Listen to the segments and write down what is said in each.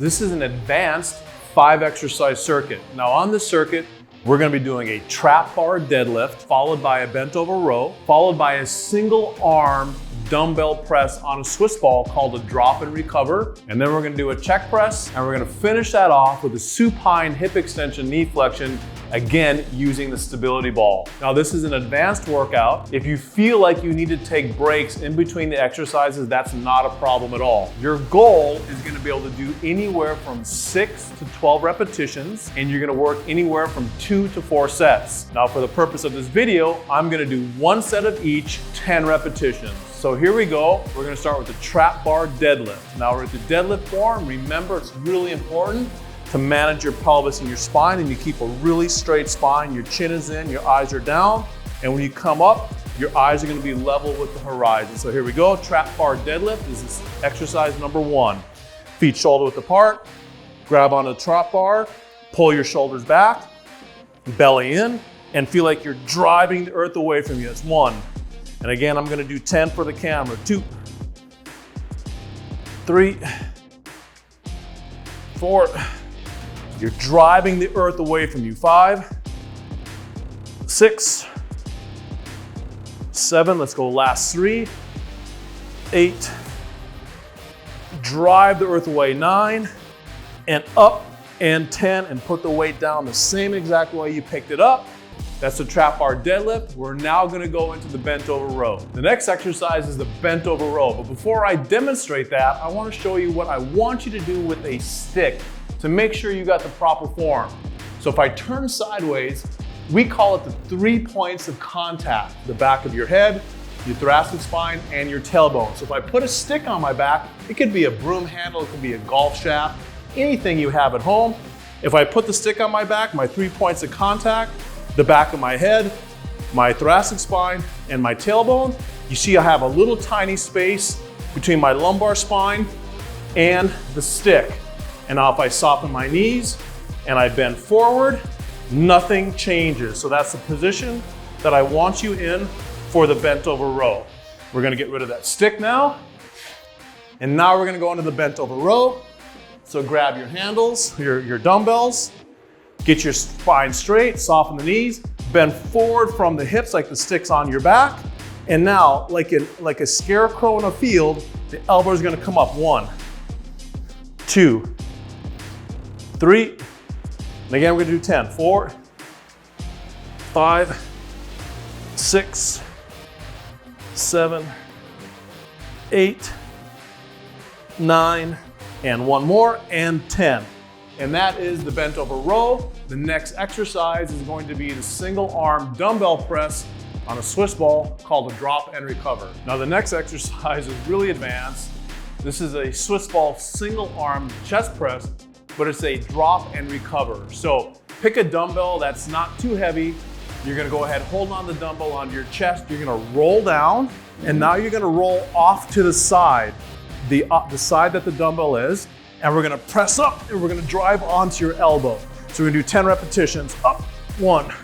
This is an advanced 5-exercise circuit. Now on this circuit, we're going to be doing a trap bar deadlift, followed by a bent over row, followed by a single arm dumbbell press on a Swiss ball called a drop and recover. And then we're going to do a check press, and we're going to finish that off with a supine hip extension knee flexion, again using the stability ball. Now this is an advanced workout. If you feel like you need to take breaks in between the exercises, that's not a problem at all. Your goal is going to be able to do anywhere from 6 to 12 repetitions, and you're going to work anywhere from 2 to 4 sets. Now for the purpose of this video, I'm going to do 1 set of each, 10 repetitions. So here we go. We're going to start with the trap bar deadlift. Now we're at the deadlift form. Remember, it's really important to manage your pelvis and your spine, and you keep a really straight spine. Your chin is in, your eyes are down, and when you come up, your eyes are going to be level with the horizon. So here we go. Trap bar deadlift. This is exercise number 1. Feet shoulder width apart. Grab onto the trap bar. Pull your shoulders back. Belly in, and feel like you're driving the earth away from you. That's 1. And again, I'm going to do 10 for the camera. 2, 3, 4. You're driving the earth away from you. 5, 6, 7. Let's go last 3, 8. Drive the earth away. 9, and up, and 10, and put the weight down the same exact way you picked it up. That's the trap bar deadlift. We're now going to go into the bent over row. The next exercise is the bent over row. But before I demonstrate that, I want to show you what I want you to do with a stick to make sure you got the proper form. So if I turn sideways, we call it the 3 points of contact: the back of your head, your thoracic spine, and your tailbone. So if I put a stick on my back, it could be a broom handle, it could be a golf shaft, anything you have at home. If I put the stick on my back, my 3 points of contact, the back of my head, my thoracic spine, and my tailbone, you see I have a little tiny space between my lumbar spine and the stick. And now if I soften my knees and I bend forward, nothing changes. So that's the position that I want you in for the bent over row. We're gonna get rid of that stick now. And now we're gonna go into the bent over row. So grab your handles, your dumbbells, get your spine straight, soften the knees, bend forward from the hips like the stick's on your back. And now, like a scarecrow in a field, the elbow is gonna come up. 1, 2, 3, and again we're gonna do 10. 4, 5, 6, 7, 8, 9, and 1 more, and 10. And that is the bent over row. The next exercise is going to be the single arm dumbbell press on a Swiss ball called a drop and recover. Now the next exercise is really advanced. This is a Swiss ball single arm chest press, but it's a drop and recover. So pick a dumbbell that's not too heavy. You're gonna go ahead, hold on the dumbbell onto your chest. You're gonna roll down, and now you're gonna roll off to the side, the side that the dumbbell is, and we're gonna press up, and we're gonna drive onto your elbow. So we're gonna do 10 repetitions. Up, 1,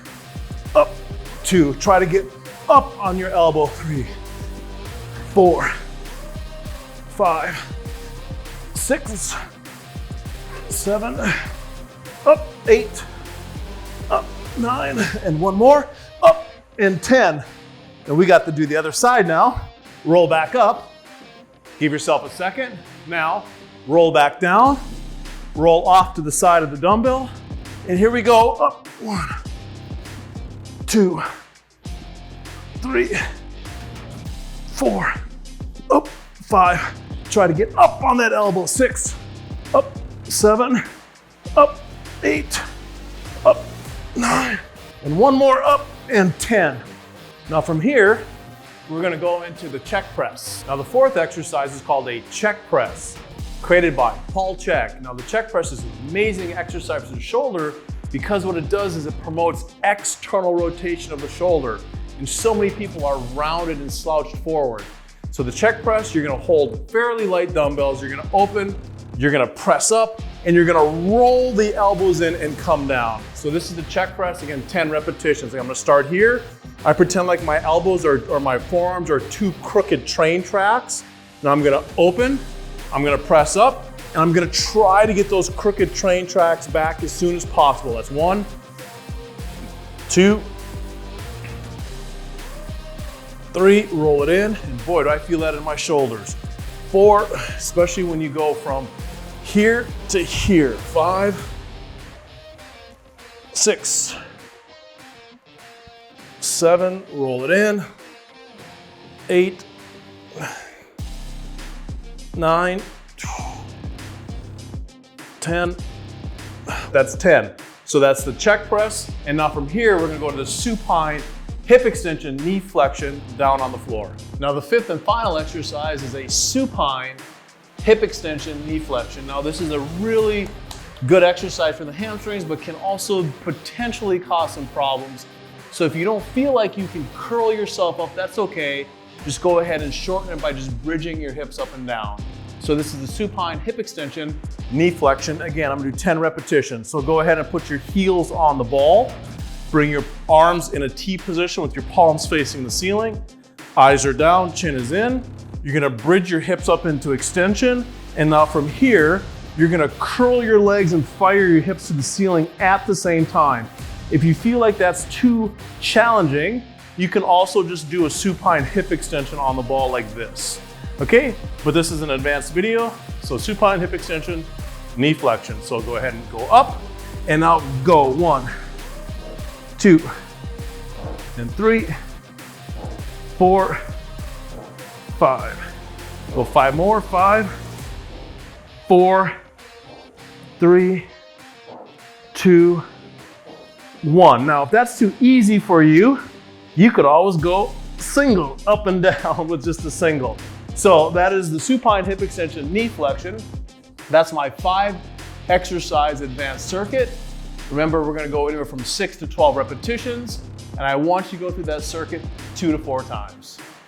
up, 2. Try to get up on your elbow. 3, 4, 5, 6, 7, up, 8, up, 9, and 1 more, up, and 10. And we got to do the other side now. Roll back up, give yourself a second. Now, roll back down, roll off to the side of the dumbbell, and here we go. Up, 1, 2, 3, 4, up, 5. Try to get up on that elbow. 6, up, 7, up, 8, up, 9, and 1 more, up, and 10. Now from here, we're gonna go into the check press. Now the 4th exercise is called a check press, created by Paul Chek. Now the check press is an amazing exercise for the shoulder because what it does is it promotes external rotation of the shoulder. And so many people are rounded and slouched forward. So the check press, you're gonna hold fairly light dumbbells, you're gonna open, you're gonna press up, and you're gonna roll the elbows in and come down. So this is the check press, again, 10 repetitions. I'm gonna start here. I pretend like my elbows or my forearms are 2 crooked train tracks. Now I'm gonna open, I'm gonna press up, and I'm gonna try to get those crooked train tracks back as soon as possible. That's 1, 2, 3, roll it in, and boy, do I feel that in my shoulders. 4, especially when you go from here to here. 5, 6, 7, roll it in. 8, 9, 10, that's 10. So that's the check press. And now from here, we're gonna go to the supine hip extension, knee flexion down on the floor. Now the 5th and final exercise is a supine hip extension, knee flexion. Now this is a really good exercise for the hamstrings, but can also potentially cause some problems. So if you don't feel like you can curl yourself up, that's okay. Just go ahead and shorten it by just bridging your hips up and down. So this is the supine hip extension, knee flexion. Again, I'm gonna do 10 repetitions. So go ahead and put your heels on the ball. Bring your arms in a T position with your palms facing the ceiling. Eyes are down, chin is in. You're gonna bridge your hips up into extension. And now from here, you're gonna curl your legs and fire your hips to the ceiling at the same time. If you feel like that's too challenging, you can also just do a supine hip extension on the ball like this. Okay, but this is an advanced video. So supine hip extension, knee flexion. So go ahead and go up and now go 1, 2, and 3, 4, 5. Go 5 more, 5, 4, 3, 2, 1. Now, if that's too easy for you, you could always go single up and down with just a single. So that is the supine hip extension, knee flexion. That's my 5 exercise advanced circuit. Remember, we're gonna go anywhere from 6 to 12 repetitions, and I want you to go through that circuit 2 to 4 times.